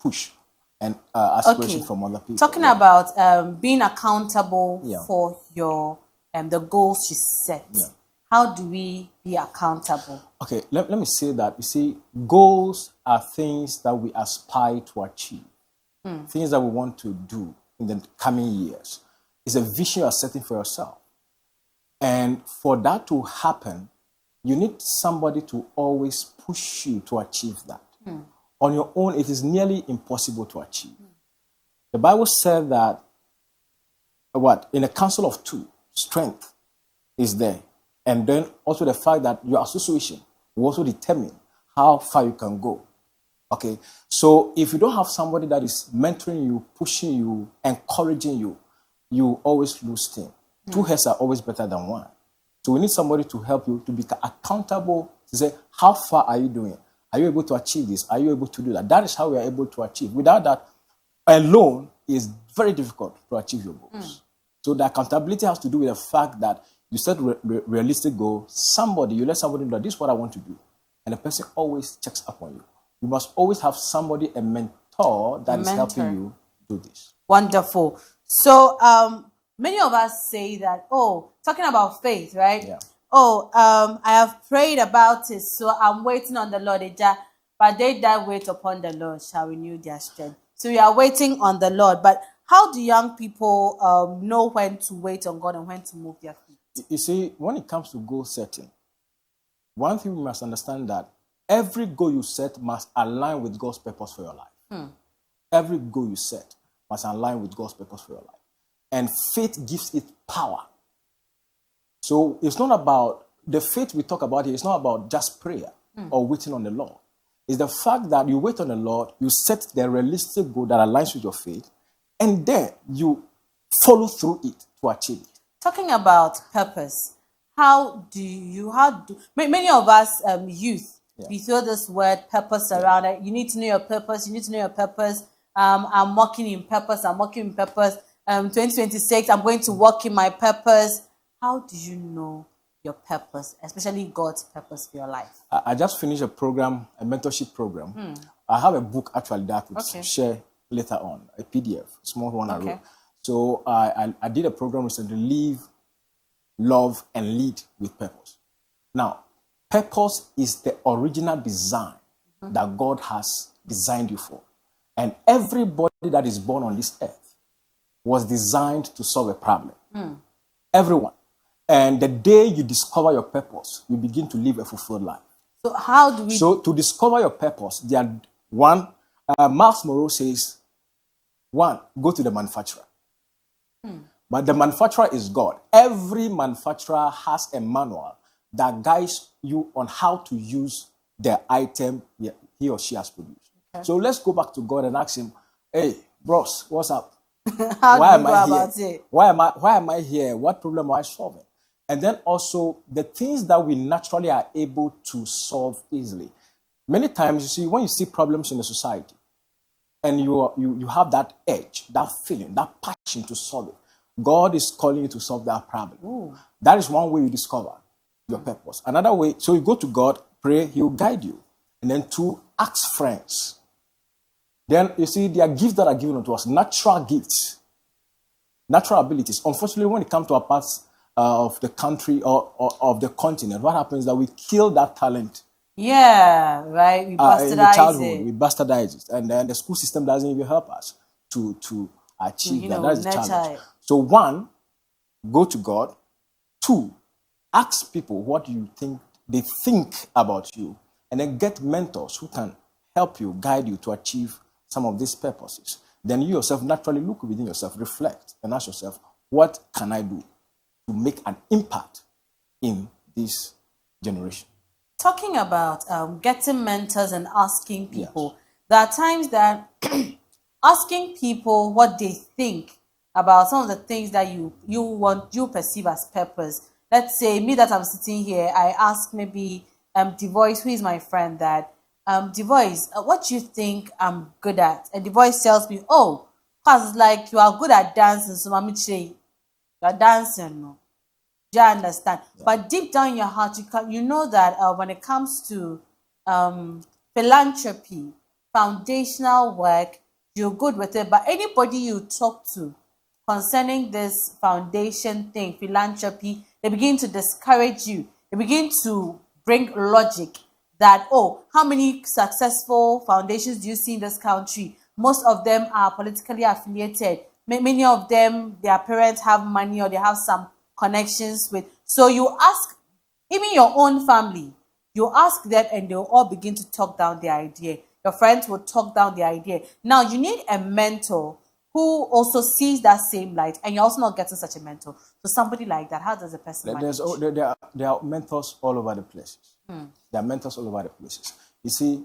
push and aspiration from other people. Talking about being accountable for your the goals you set. How do we be accountable? Okay, let me say that. You see, goals are things that we aspire to achieve, things that we want to do in the coming years. It's a vision you are setting for yourself. And for that to happen, you need somebody to always push you to achieve that. On your own, it is nearly impossible to achieve. The Bible said that, in a council of two, strength is there. And then also the fact that your association will also determine how far you can go. Okay? So if you don't have somebody that is mentoring you, pushing you, encouraging you, you always lose steam. Two heads are always better than one. So we need somebody to help you to be accountable, to say, how far are you doing? Are you able to achieve this? Are you able to do that? That is how we are able to achieve. Without that, alone is very difficult to achieve your goals. So the accountability has to do with the fact that you set realistic goals. You let somebody know that this is what I want to do. And the person always checks up on you. You must always have somebody, a mentor, that is helping you do this. Wonderful. So many of us say that, talking about faith, right? Yeah. I have prayed about it, so I'm waiting on the Lord. But they that wait upon the Lord shall renew their strength. So we are waiting on the Lord. But how do young people know when to wait on God and when to move their feet? You see, when it comes to goal setting, one thing we must understand that every goal you set must align with God's purpose for your life. Every goal you set must align with God's purpose for your life. And faith gives it power. So it's not about, the faith we talk about here, it's not about just prayer or waiting on the Lord. It's the fact that you wait on the Lord, you set the realistic goal that aligns with your faith, and then you follow through it to achieve it. Talking about purpose, many of us youth, we throw this word purpose around it. You need to know your purpose. You need to know your purpose. I'm walking in purpose. 2026, I'm going to walk in my purpose. How do you know your purpose, especially God's purpose for your life? I just finished a mentorship program. I have a book actually that I could share later on, a PDF, small one I wrote. So I did a program recently, Live, Love, and Lead with Purpose. Now, purpose is the original design that God has designed you for. And everybody that is born on this earth was designed to solve a problem. Everyone. And the day you discover your purpose, you begin to live a fulfilled life. So how do we... So to discover your purpose, Miles Monroe says, go to the manufacturer. But the manufacturer is God. Every manufacturer has a manual that guides you on how to use the item he or she has produced. So let's go back to God and ask him, hey, bros, what's up? Why am I here? Why am I here? What problem am I solving? And then also the things that we naturally are able to solve easily. Many times, you see, when you see problems in the society and you have that edge, that feeling, that passion to solve it, God is calling you to solve that problem. That is one way you discover your purpose. Another way, so you go to God, pray, he will guide you. And then two, ask friends. Then you see, there are gifts that are given unto us, natural gifts, natural abilities. Unfortunately, when it comes to our parts of the country or of the continent, what happens is that we kill that talent. Yeah, right. We bastardize it. We bastardize it. And then the school system doesn't even help us to achieve that. That is the challenge. So one, go to God. Two, ask people what you think they think about you. And then get mentors who can help you, guide you to achieve some of these purposes. Then you yourself naturally look within yourself, reflect, and ask yourself, what can I do to make an impact in this generation? Talking about getting mentors and asking people, there are times that asking people what they think about some of the things that you perceive as purpose. Let's say me that I'm sitting here, I ask maybe Devoice, who is my friend, that Devoice, what do you think I'm good at? And Devoice tells me, because it's like you are good at dancing, so you are dancing, no? Do you understand? Yeah. But deep down in your heart, you know that when it comes to philanthropy, foundational work, you're good with it, but anybody you talk to concerning this foundation thing, philanthropy, they begin to discourage you. They begin to bring logic that, oh, how many successful foundations do you see in this country? Most of them are politically affiliated. Many of them, their parents have money or they have some connections with. So you ask, even your own family, you ask them and they'll all begin to talk down the idea. Your friends will talk down the idea. Now, you need a mentor who also sees that same light, and you're also not getting such a mentor. So somebody like that, how does a person manage? There are mentors all over the places. There are mentors all over the places. You see,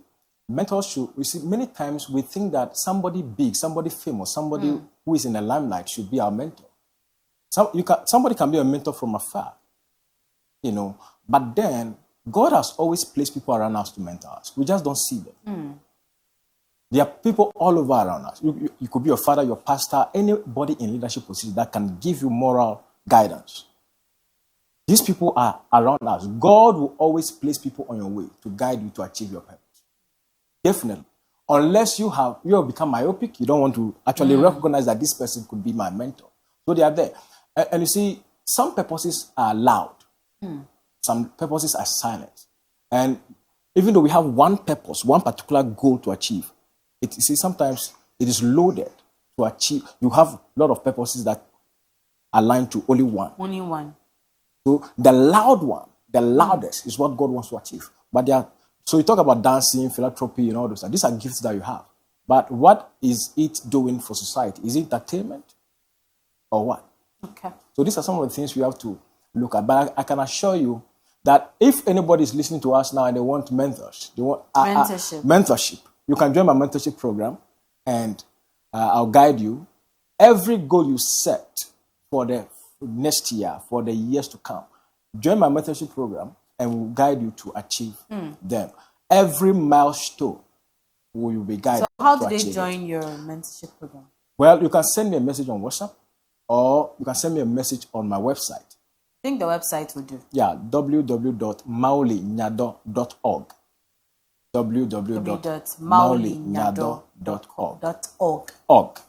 many times we think that somebody big, somebody famous, somebody who is in the limelight should be our mentor. Somebody can be a mentor from afar, but then God has always placed people around us to mentor us. We just don't see them. There are people all over around us. You could be your father, your pastor, anybody in leadership position that can give you moral guidance. These people are around us. God will always place people on your way to guide you to achieve your purpose. Definitely. Unless you have become myopic, you don't want to actually recognize that this person could be my mentor. So they are there. And you see, some purposes are loud. Some purposes are silent. And even though we have one purpose, one particular goal to achieve, sometimes it is loaded to achieve. You have a lot of purposes that align to only one. Only one. So the loud one, the loudest is what God wants to achieve. So you talk about dancing, philanthropy, and all those. These are gifts that you have. But what is it doing for society? Is it entertainment or what? Okay. So these are some of the things we have to look at. But I can assure you that if anybody is listening to us now and they want mentors, they want mentorship, you can join my mentorship program, and I'll guide you. Every goal you set for the next year, for the years to come, join my mentorship program, and we'll guide you to achieve them. Every milestone will be guided. So how do they join your mentorship program? Well, you can send me a message on WhatsApp, or you can send me a message on my website. I think the website will do. Yeah, www.maulinyado.org. www.maulinyado.org. Okay.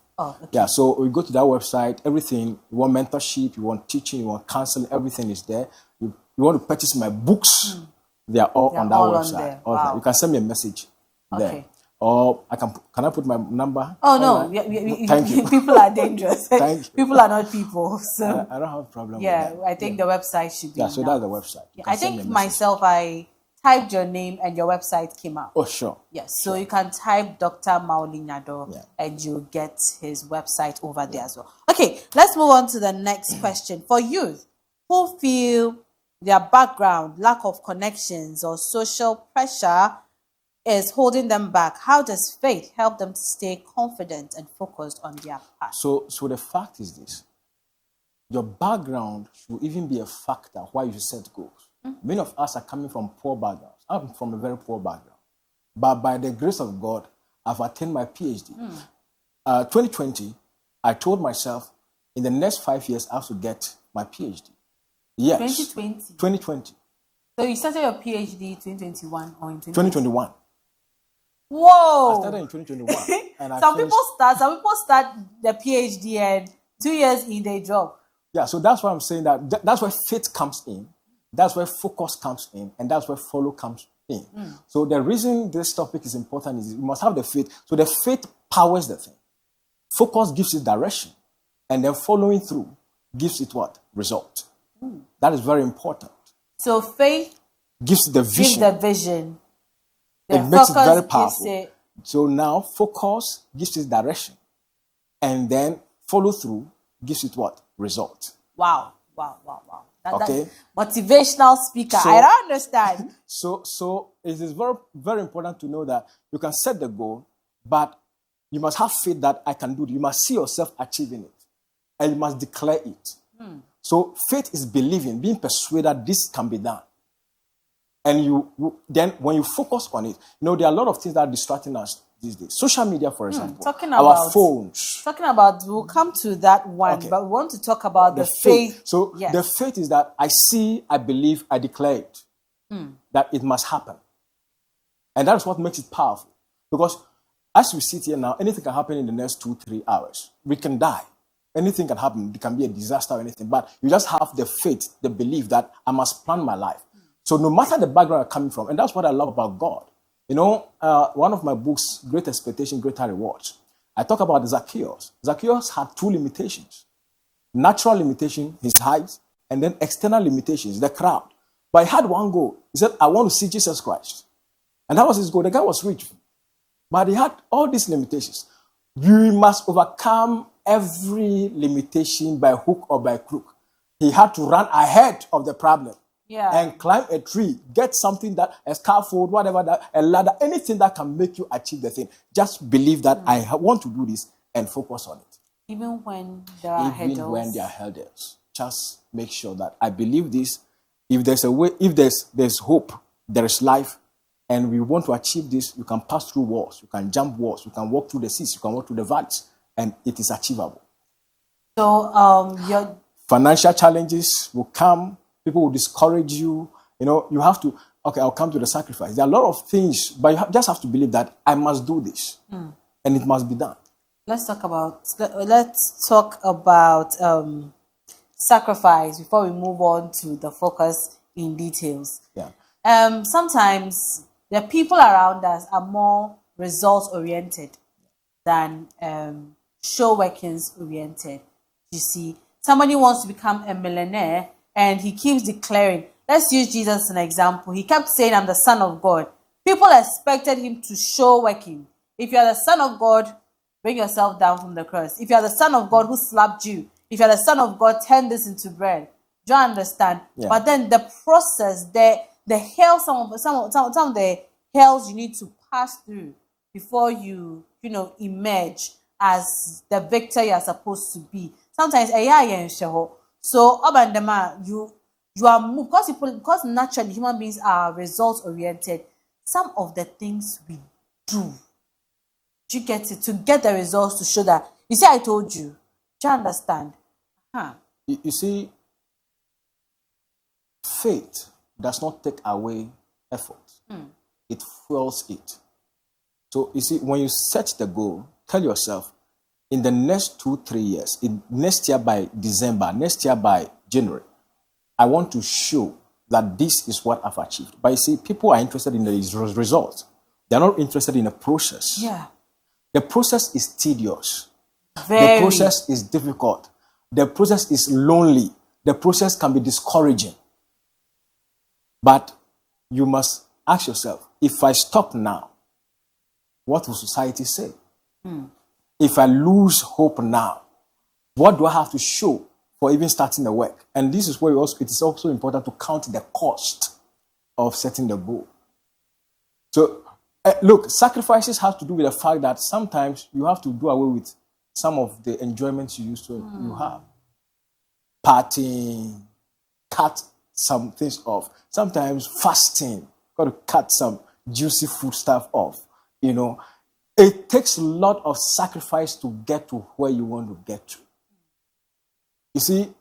Yeah, so we go to that website, everything, you want mentorship, you want teaching, you want counseling, everything is there. You want to purchase my books, they are all on that website. Wow. You can send me a message there. Or can I put my number? Oh, no. Thank you. People are dangerous. Thank you. People are not people. So I don't have a problem with that. that. I think the website should be. Yeah, so that's the website. I think myself, I typed your name and your website came out. Oh, sure. Yes, so you can type Dr. Mauli Nyado and you'll get his website over there as well. Okay, let's move on to the next question. For youth who feel their background, lack of connections, or social pressure is holding them back, how does faith help them to stay confident and focused on their path? So the fact is this. Your background should even be a factor why you set goals. Many of us are coming from poor backgrounds. I'm from a very poor background. But by the grace of God, I've attained my PhD. 2020, I told myself, in the next 5 years, I have to get my PhD. Yes. 2020. So you started your PhD 2021 or in 2021. Whoa! I started in 2021. And some people start the PhD and 2 years in they drop. Yeah, so that's why I'm saying that's where faith comes in. That's where focus comes in, and that's where follow comes in. So the reason this topic is important is you must have the faith. So the faith powers the thing. Focus gives it direction, and then following through gives it what? Result. That is very important. So faith gives the vision. Gives the vision. It makes it very powerful. So now focus gives it direction, and then follow through gives it what? Result. Wow. Okay. Motivational speaker. I don't understand. So it is very, very important to know that you can set the goal, but you must have faith that I can do it. You must see yourself achieving it, and you must declare it. So faith is believing, being persuaded this can be done. And then when you focus on it, there are a lot of things that are distracting us these days. Social media, for example, our phones. We'll come to that one, but we want to talk about the faith. So the faith is that I see, I believe, I declare it, that it must happen. And that is what makes it powerful. Because as we sit here now, anything can happen in the next 2-3 hours. We can die. Anything can happen. It can be a disaster or anything. But you just have the faith, the belief that I must plan my life. So no matter the background I'm coming from, and that's what I love about God. You know, one of my books, Great Expectation, Greater Rewards, I talk about Zacchaeus. Zacchaeus had 2 limitations. Natural limitation, his height, and then external limitations, the crowd. But he had one goal. He said, I want to see Jesus Christ. And that was his goal. The guy was rich. But he had all these limitations. You must overcome every limitation by hook or by crook. He had to run ahead of the problem. Yeah. And climb a tree, get something that, a scaffold, whatever, that, a ladder, anything that can make you achieve the thing. Just believe that I want to do this and focus on it. Even when there are hurdles. Even when there are hurdles. Just make sure that I believe this. If there's a way, if there's hope, there is life, and we want to achieve this, you can pass through walls, you can jump walls, you can walk through the seas, you can walk through the valleys, and it is achievable. So your financial challenges will come. People will discourage you. You know, you have to, okay, I'll come to the sacrifice. There are a lot of things, but you just have to believe that I must do this. And it must be done. Let's talk about sacrifice before we move on to the focus in details. Yeah. Sometimes the people around us are more results oriented than show workings oriented. You see, somebody wants to become a millionaire and he keeps declaring, let's use Jesus as an example. He kept saying, I'm the Son of God. People expected him to show working. If you are the Son of God, bring yourself down from the cross. If you are the Son of God who slapped you, if you are the Son of God, turn this into bread. Do you understand? Yeah. But then the process, the hell, some of the hells you need to pass through before you emerge as the victor you are supposed to be. Sometimes so you are moved because naturally human beings are results oriented. Some of the things we do, you get it, to get the results, to show that you see I told you. Do you understand? You see, faith does not take away effort. It fuels it. So you see, when you set the goal, tell yourself, in the next 2-3 years, next year by December, next year by January, I want to show that this is what I've achieved. But you see, people are interested in the results. They're not interested in the process. Yeah. The process is tedious. Very. The process is difficult. The process is lonely. The process can be discouraging. But you must ask yourself, if I stop now, what will society say? If I lose hope now, what do I have to show for even starting the work? And this is where it is also important to count the cost of setting the goal. So, look, sacrifices have to do with the fact that sometimes you have to do away with some of the enjoyments you used to you have. Partying, cut some things off. Sometimes fasting, got to cut some juicy food stuff off. You know, it takes a lot of sacrifice to get to where you want to get to. You see,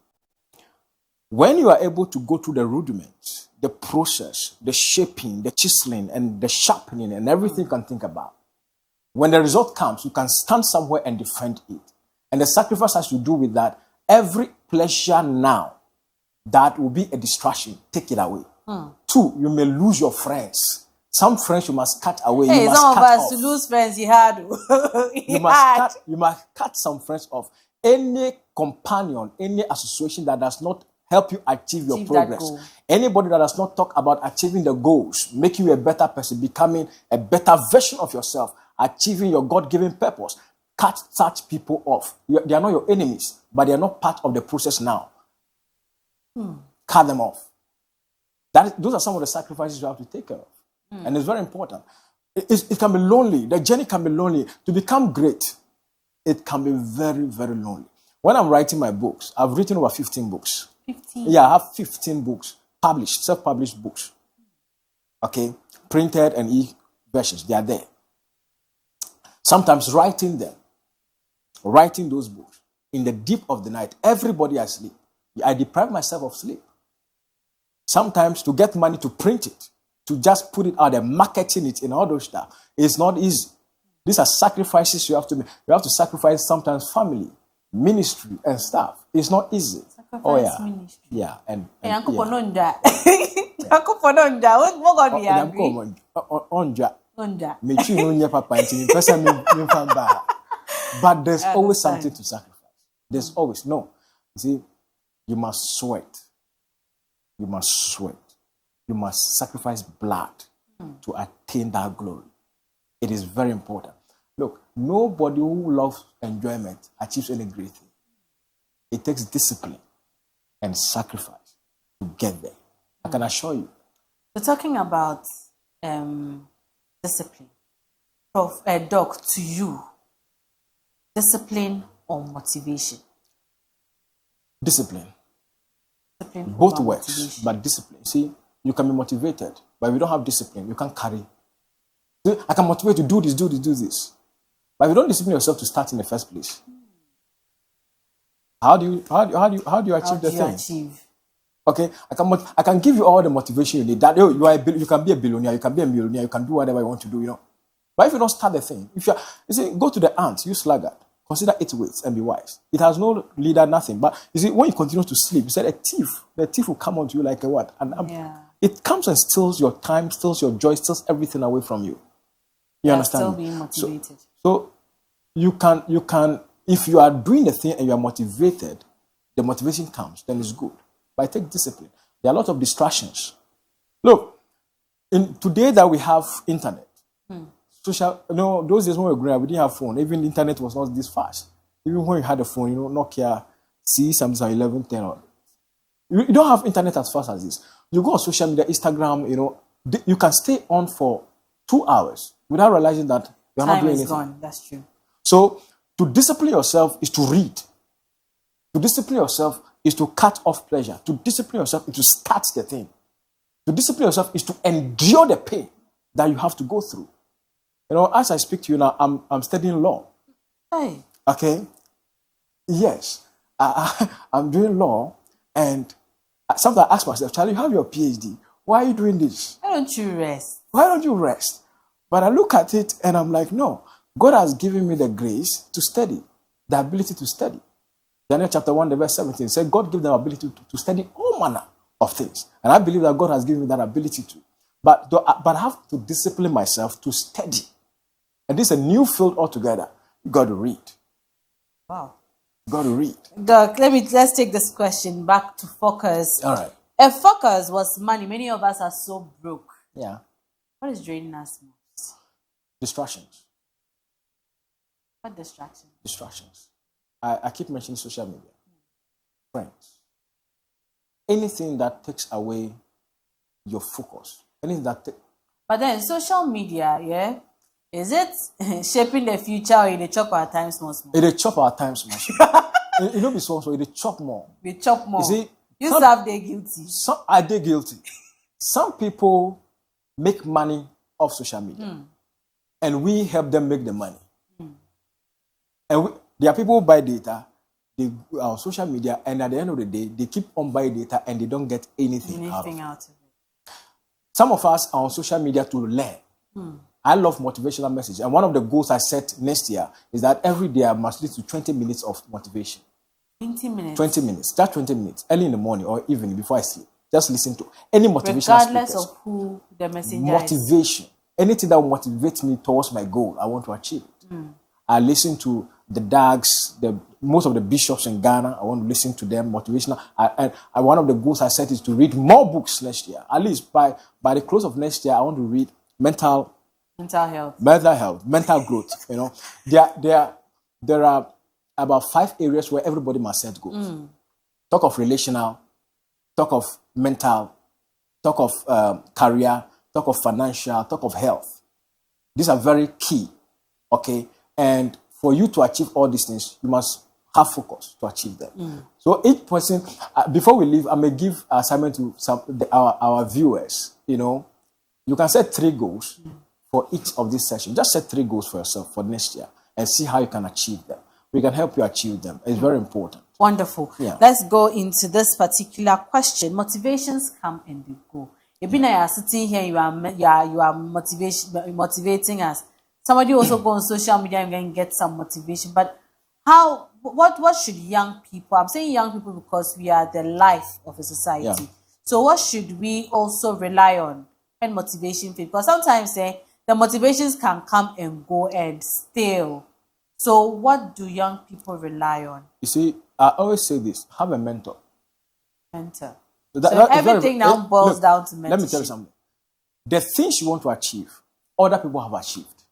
when you are able to go through the rudiments, the process, the shaping, the chiseling, and the sharpening, and everything you can think about, when the result comes, you can stand somewhere and defend it. And the sacrifice has to do with that. Every pleasure now that will be a distraction, take it away. 2, you may lose your friends. Some friends you must cut away. Hey, you must some of cut us off. to lose friends he had. You must cut some friends off. Any companion, any association that does not help you achieve your progress, anybody that does not talk about achieving the goals, making you a better person, becoming a better version of yourself, achieving your God-given purpose, cut such people off. They are not your enemies, but they are not part of the process now. Cut them off. Those are some of the sacrifices you have to take care of. And it's very important. It can be lonely. The journey can be lonely. To become great, it can be very, very lonely. When I'm writing my books, I've written over 15 books. 15? Yeah, I have 15 books, published, self-published books. Okay? Printed and e-versions, they are there. Sometimes writing those books, in the deep of the night, everybody asleep. I deprive myself of sleep. Sometimes to get money to print it, to just put it out there, marketing it and all those stuff, it's not easy. These are sacrifices you have to make. You have to sacrifice sometimes family, ministry, and stuff. It's not easy. Sacrifice ministry. Yeah, and yeah. But there's always something to sacrifice. There's always no. You see, you must sweat. You must sweat. You must sacrifice blood to attain that glory. It is very important. Look, nobody who loves enjoyment achieves any great thing. It takes discipline and sacrifice to get there. I can assure you. We're talking about discipline. Doc, to you, discipline or motivation? Discipline. Discipline both works, motivation. but discipline. See, you can be motivated, but if you don't have discipline, you can't carry. See, I can motivate you to do this, do this, do this. But if you don't discipline yourself to start in the first place, how do you achieve the thing? Okay, I can give you all the motivation you need. That you can be a billionaire, you can be a millionaire, you can do whatever you want to do, you know. But if you don't start the thing, you see, go to the ant, you sluggard, consider 8 weights and be wise. It has no leader, nothing. But you see, when you continue to sleep, you said the thief will come onto you like a what? It comes and steals your time, steals your joy, steals everything away from you. You understand? Still being motivated. So you can, if you are doing the thing and you are motivated, the motivation comes, then it's good. But take discipline. There are a lot of distractions. Look, in today that we have internet, those days when we were growing up, we didn't have phone. Even the internet was not this fast. Even when you had a phone, Nokia C something 1110, or you don't have internet as fast as this. You go on social media, Instagram, you can stay on for 2 hours without realizing that you're not doing anything. Gone. That's true. So to discipline yourself is to read. To discipline yourself is to cut off pleasure. To discipline yourself is to start the thing. To discipline yourself is to endure the pain that you have to go through. As I speak to you now, I'm studying law. Hey. Okay? Yes. I'm doing law, and sometimes I ask myself, Charlie, you have your PhD. Why are you doing this? Why don't you rest? Why don't you rest? But I look at it and I'm like, no. God has given me the grace to study, the ability to study. Daniel chapter 1, verse 17 said, God gave them ability to study all manner of things. And I believe that God has given me that ability to. But I have to discipline myself to study. And this is a new field altogether. You got to read. Wow. You got to read. Doc, let's take this question back to focus. All right. If focus was money, many of us are so broke. Yeah. What is draining us most? Distractions. What distractions? Distractions. I keep mentioning social media. Friends. Anything that takes away your focus. Anything that But then social media, yeah? Is it shaping the future, or it chop our time small? It chop our time small. It don't be so, it chop more. We chop more. You see, you have they guilty. Are they guilty? Some people make money off social media. And we help them make the money. And there are people who buy data, they on social media, and at the end of the day, they keep on buying data and they don't get anything out of it. Some of us are on social media to learn. I love motivational messages. And one of the goals I set next year is that every day I must listen to 20 minutes of motivation. 20 minutes? 20 minutes. Just 20 minutes. Early in the morning or evening before I sleep. Just listen to any motivational regardless speakers. Of who the messenger motivation. is. Anything that will motivate me towards my goal, I want to achieve it. I listen to the DAGs, most of the bishops in Ghana. I want to listen to them, motivational. And one of the goals I set is to read more books next year. At least by the close of next year, I want to read mental health, mental growth. There are about 5 areas where everybody must set goals. Talk of relational, talk of mental, talk of career, talk of financial, talk of health. These are very key, okay? And for you to achieve all these things, you must have focus to achieve them. So each person, before we leave, I may give assignment to our viewers. You can set 3 goals for each of these sessions. Just set 3 goals for yourself for next year and see how you can achieve them. We can help you achieve them. It's very important. Wonderful. Yeah. Let's go into this particular question. Motivations come and they go. If you are sitting here, you are motivating us. somebody also go on social media and get some motivation. But what should young people, I'm saying young people because we are the life of a society. Yeah. So what should we also rely on when motivation fails? Because sometimes the motivations can come and go and stale. So what do young people rely on? You see, I always say this: have a mentor. Mentor. That So is everything now boils down to mentorship. Let me tell you something. The things you want to achieve, other people have achieved.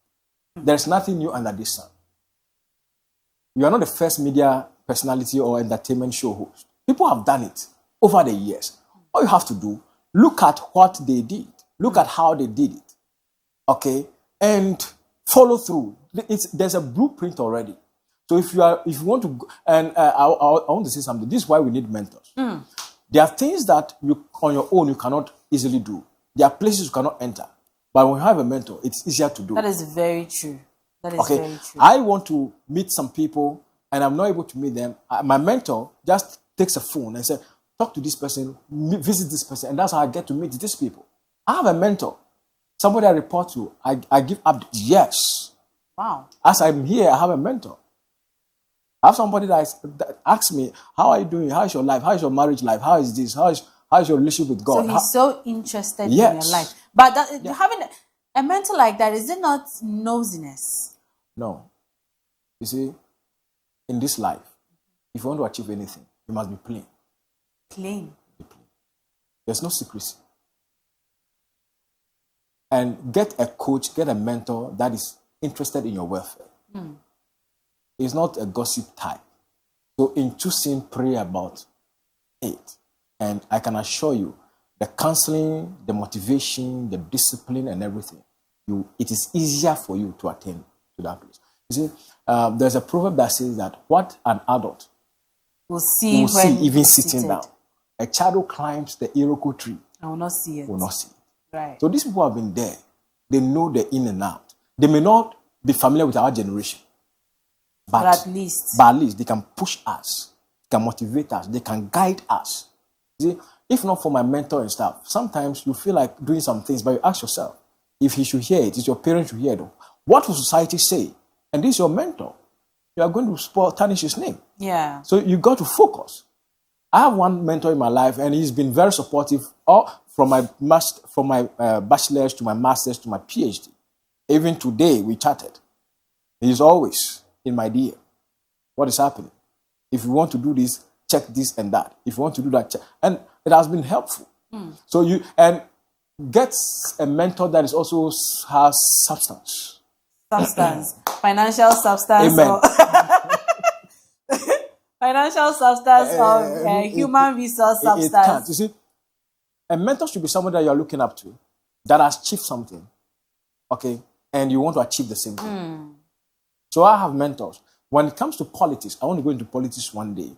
There's nothing new under this sun. You are not the first media personality or entertainment show host. People have done it over the years. All you have to do, look at what they did. Look at how they did it. Okay? And follow through. There's a blueprint already. So if you want to, and I want to say something. This is why we need mentors. There are things that you on your own you cannot easily do. There are places you cannot enter. But when you have a mentor, it's easier to do. That is very true. That is very true. I want to meet some people and I'm not able to meet them. My mentor just takes a phone and says, talk to this person, visit this person, and that's how I get to meet these people. I have a mentor. Somebody I report to, I give up. Yes. Wow. As I'm here, I have a mentor. I have somebody that asks me, how are you doing? How is your life? How is your marriage life? How is this? How is your relationship with God? So he's so interested in your life. But having a mentor like that, is it not nosiness? No. You see, in this life, if you want to achieve anything, you must be plain. Plain. There's no secrecy. And get a coach, get a mentor that is interested in your welfare. He's not a gossip type. So in choosing, pray about it. And I can assure you, the counseling, the motivation, the discipline, and everything, it is easier for you to attain to that place. You see, there's a proverb that says that what an adult will see even sitting down. A child who climbs the Iroko tree I will not see it. will not see it. Right. So these people have been there. They know the in and out. They may not be familiar with our generation. But at least they can push us, they can motivate us, they can guide us. See, if not for my mentor and stuff, sometimes you feel like doing some things, but you ask yourself, if he should hear it, if your parents should hear it, what will society say? And this is your mentor. You are going to tarnish his name. Yeah. So you got to focus. I have one mentor in my life, and he's been very supportive, all from my bachelor's to my master's to my PhD. Even today, we chatted. He's always in my DM. What is happening? If you want to do this, check this and that. If you want to do that, check. And it has been helpful. So you get a mentor that is also has substance. Financial substance. Amen. Financial substance or human resource substance. It can't. You see, a mentor should be someone that you are looking up to, that has achieved something, okay, and you want to achieve the same thing. So I have mentors. When it comes to politics, I want to go into politics one day.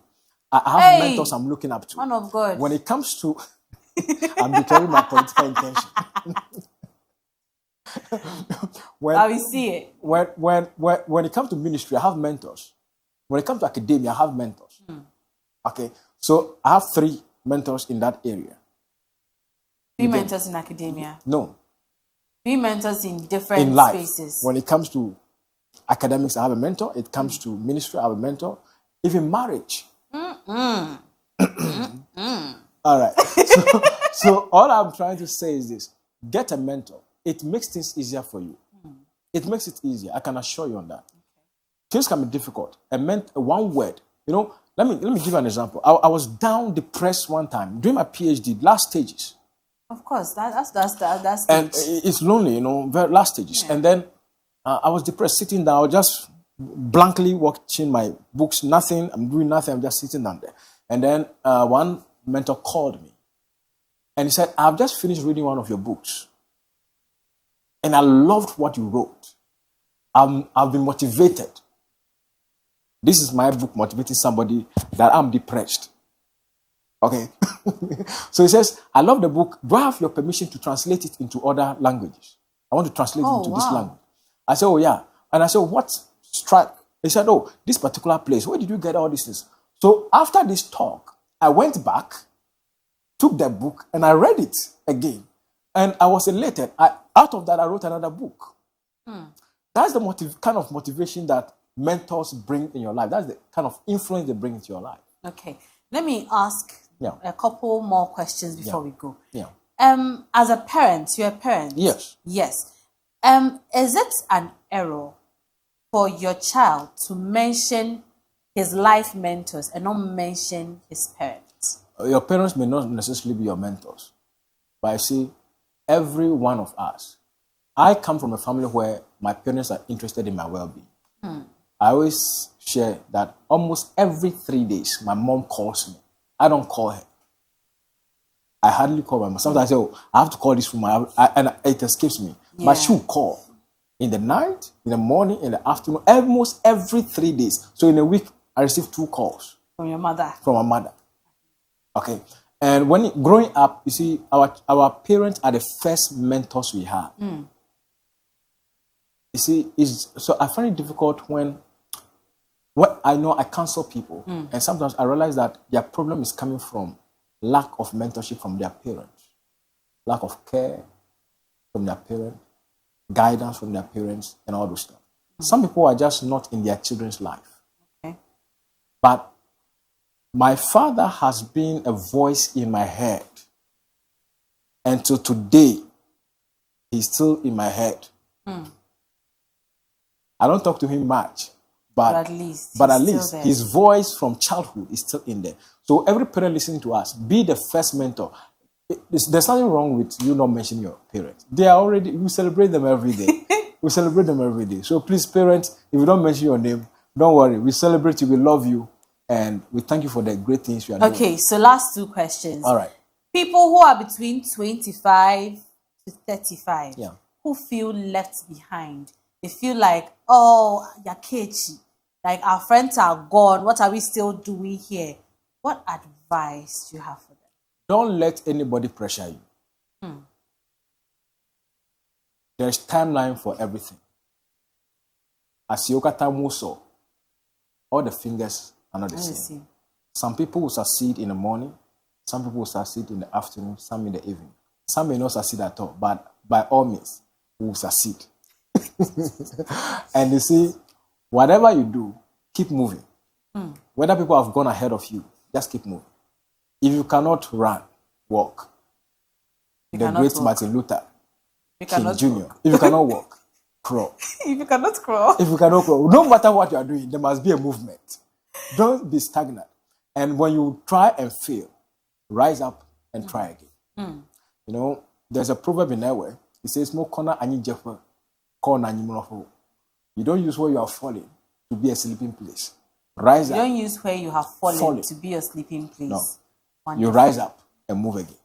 I have mentors I'm looking up to. Man of God. When it comes to, I'm declaring my political intention. I will see it. When it comes to ministry, I have mentors. When it comes to academia, I have mentors. Okay, so I have 3 mentors in that area. 3 mentors in academia? No. 3 mentors in different in life. spaces. When it comes to academics, I have a mentor. It comes to ministry, I have a mentor. Even marriage. All right. So all I'm trying to say is this. Get a mentor. It makes things easier for you. It makes it easier. I can assure you on that. Things can be difficult. One word. You know, let me give you an example. I was down, depressed one time during my PhD, last stages. Of course, that's and it's lonely, you know, very last stages. Yeah. And then I was depressed, sitting down. I was just blankly watching my books, nothing. I'm doing nothing. I'm just sitting down there. And then one mentor called me, and he said, "I've just finished reading one of your books, and I loved what you wrote. I've been motivated. This is my book motivating somebody that I'm depressed." Okay. So he says, "I love the book. Do I have your permission to translate it into other languages? I want to translate it into this language." I said, "Oh, yeah." And I said, "What strike?" He said, "Oh, this particular place. Where did you get all these things?" So after this talk, I went back, took the book, and I read it again. And I was elated. Out of that, I wrote another book. That That's the kind of motivation that mentors bring in your life. That's the kind of influence they bring into your life. Okay. Let me ask a couple more questions before we go. Yeah. As a parent, you're a parent. Yes. Yes. Is it an error for your child to mention his life mentors and not mention his parents? Your parents may not necessarily be your mentors, but I see every one of us. I come from a family where my parents are interested in my well-being. I always share that almost every 3 days, my mom calls me. I don't call her. I hardly call my mom. Sometimes I say, oh, I have to call this woman, and it escapes me. Yeah. But she will call in the night, in the morning, in the afternoon, almost every 3 days. So in a week, I receive 2 calls. From your mother? From my mother. Okay. And growing up, you see, our parents are the first mentors we had. You see, so I find it difficult when I know I counsel people, and sometimes I realize that their problem is coming from lack of mentorship from their parents, lack of care from their parents, guidance from their parents, and all those stuff. Some people are just not in their children's life. Okay. But my father has been a voice in my head. And to today, he's still in my head. I don't talk to him much, but at least his voice from childhood is still in there. So every parent listening to us, be the first mentor. There's nothing wrong with you not mentioning your parents. We celebrate them every day. We celebrate them every day. So please, parents, if you don't mention your name, don't worry. We celebrate you, we love you, and we thank you for the great things you are doing. Okay, so last 2 questions. All right. People who are between 25 to 35 who feel left behind. They feel like, oh, Yakechi, like our friends are gone. What are we still doing here? What advice do you have for them? Don't let anybody pressure you. There's timeline for everything. As Yokata Muso, all the fingers are not the same. Some people will succeed in the morning. Some people will succeed in the afternoon. Some in the evening. Some may not succeed at all. But by all means, we will succeed. And you see, whatever you do, keep moving. Whether people have gone ahead of you, just keep moving. If you cannot run, walk. The great Martin Luther King Jr. If you cannot walk, crawl. If you cannot crawl. If you cannot crawl, no matter what you are doing, there must be a movement. Don't be stagnant. And when you try and fail, rise up and try again. You know, there's a proverb in Ewe. It says, "Mo kona anyi jefe, kona anyi mnofo." You don't use where you are falling to be a sleeping place. Rise up. You don't use where you have fallen to be a sleeping place. No. Wonderful. You rise up and move again.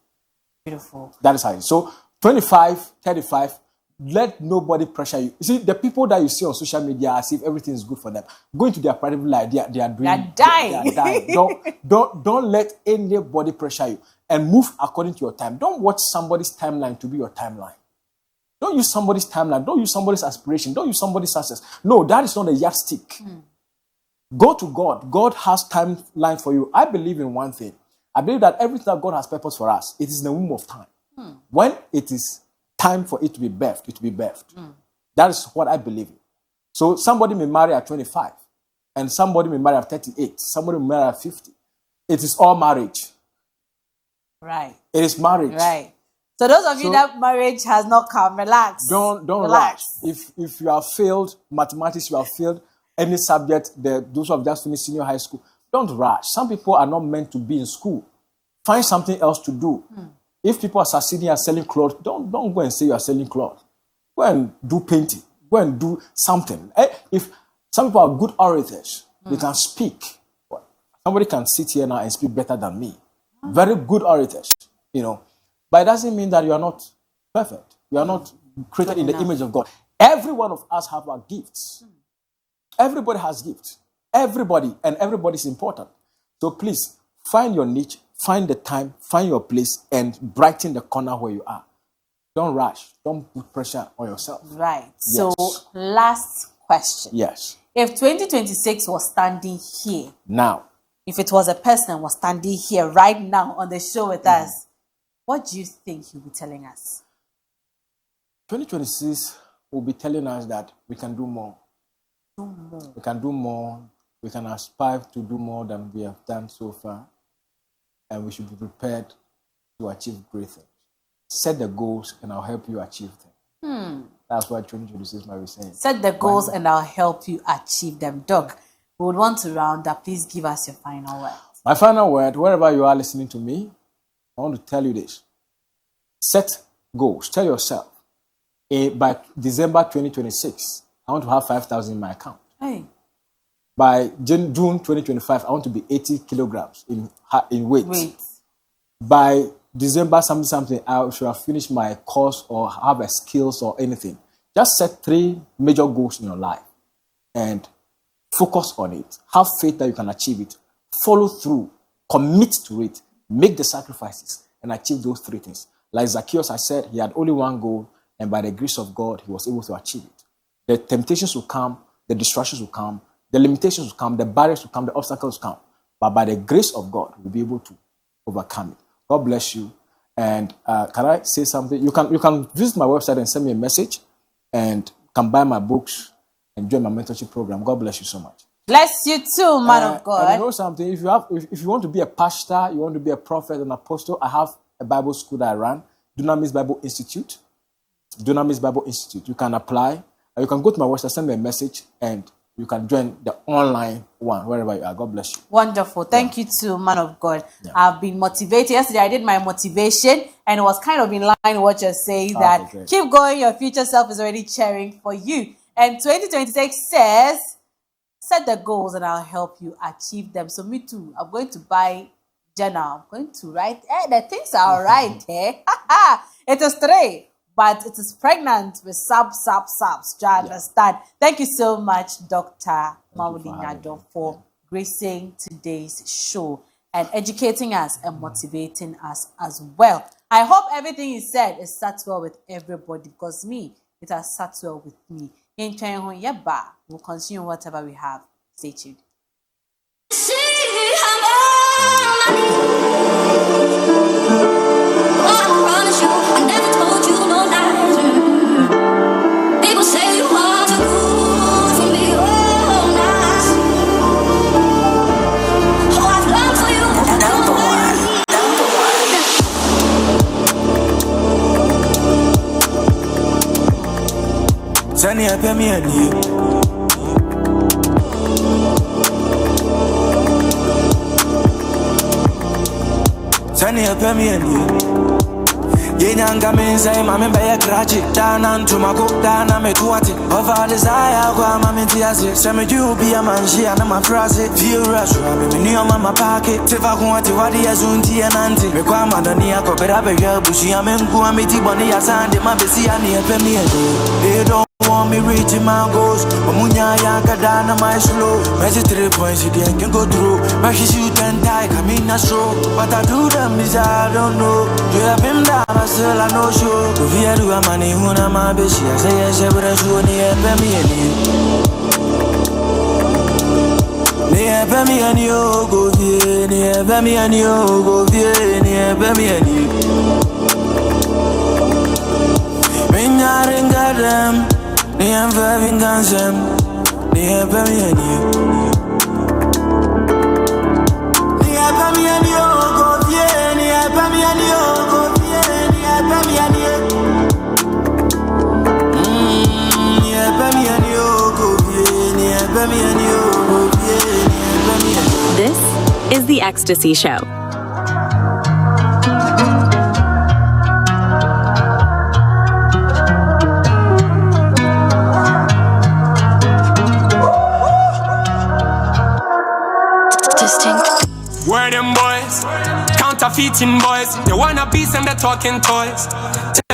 Beautiful. That is how it is. So 25, 35, let nobody pressure you. You see, the people that you see on social media as if everything is good for them, going to their private life, they are dying. They are dying. Don't let anybody pressure you, and move according to your time. Don't watch somebody's timeline to be your timeline. Don't use somebody's timeline. Don't use somebody's aspiration. Don't use somebody's success. No, that is not a yardstick. Go to God. God has timeline for you. I believe in one thing. I believe that everything that God has purpose for us, it is in the womb of time. When it is time for it to be birthed, it will be birthed. That is what I believe in. So somebody may marry at 25, and somebody may marry at 38, somebody may marry at 50. It is all marriage. Right. It is marriage. Right. So those of you that marriage has not come, relax. Don't rush. If you have failed mathematics, you have failed any subject, those who have just finished senior high school, don't rush. Some people are not meant to be in school. Find something else to do. If people are succeeding at selling clothes, don't go and say you are selling clothes. Go and do painting. Go and do something. If some people are good orators, they can speak. Somebody can sit here now and speak better than me. Very good orators, you know. But it doesn't mean that you are not perfect. You are not created in the image of God. Every one of us have our gifts. Everybody has gifts. Everybody, and everybody is important. So please, find your niche, find the time, find your place, and brighten the corner where you are. Don't rush. Don't put pressure on yourself. Right. Yes. So, last question. Yes. If 2026 was standing here, Now, if it was a person was standing here right now on the show with us, what do you think he'll be telling us? 2026 will be telling us that we can do more. We can do more. We can aspire to do more than we have done so far. And we should be prepared to achieve great things. Set the goals and I'll help you achieve them. That's what 2026 might be saying. Set the goals and I'll help you achieve them. Doug, we would want to round up. Please give us your final word. My final word, wherever you are listening to me, I want to tell you this. Set goals. Tell yourself, by December 2026, I want to have 5,000 in my account. Hey. By June 2025, I want to be 80 kilograms in weight. By December something, I should have finished my course or have a skills or anything. Just set 3 major goals in your life and focus on it. Have faith that you can achieve it. Follow through. Commit to it. Make the sacrifices and achieve those 3 things. Like Zacchaeus, I said, he had only one goal, and by the grace of God, he was able to achieve it. The temptations will come, the distractions will come, the limitations will come, the barriers will come, the obstacles will come. But by the grace of God, we'll be able to overcome it. God bless you. And can I say something? You can visit my website and send me a message, and can buy my books and join my mentorship program. God bless you so much. Bless you too, man of God. And you know something? If you want to be a pastor, you want to be a prophet, an apostle, I have a Bible school that I run, Dunamis Bible Institute. Dunamis Bible Institute. You can apply. You can go to my website, send me a message, and you can join the online one, wherever you are. God bless you. Wonderful. Thank you too, man of God. Yeah. I've been motivated. Yesterday, I did my motivation, and it was kind of in line with what you're saying, that keep going, your future self is already cheering for you. And 2026 says, set the goals and I'll help you achieve them. So me too, I'm going to buy journal. I'm going to write, the things are right, It is 3. But it is pregnant with subs. Do you understand? Thank you so much, Dr. Maudie Nyadon, for gracing today's show and educating us and motivating us as well. I hope everything you said is sat well with everybody, because it has sat well with me. We'll continue whatever we have. Stay tuned. Sunny, I pay me and you. Sunny, I pay me and you. Yenyanga menza mame baye krachi dana ntumako dana metuati over desire kwa mame tiazi seme you be a manji ana mafrazi feel rush mame ni mama pake teva kwati wadi azunti ananti me kwa madani yako berabe ya bushi amengu ameti boni ya sande mabesi ani epe mi they don't want me reaching my goals Mamunya yakadana my slow Magic 3 points you can go through Magic shoot and die coming a show What I do them is I don't know You have him down I still I know show If you do a money who na my bitch I say yes but I show ni epe me and you Ni epe me and you go vie Ni epe me and you go vie Ni epe me and you Minyaringa them Ni am vaving gansem, ni am pemi and you. Ni am pemi and you, go vie, ni am pemi and you, go vie, ni am pemi and you. Ni am pemi and you, go vie, ni am pemi and you, go vie, ni am pemi and you. This is The Ecstasy Show. Where them boys, counterfeiting boys. They wanna piece and they're talking toys. Tell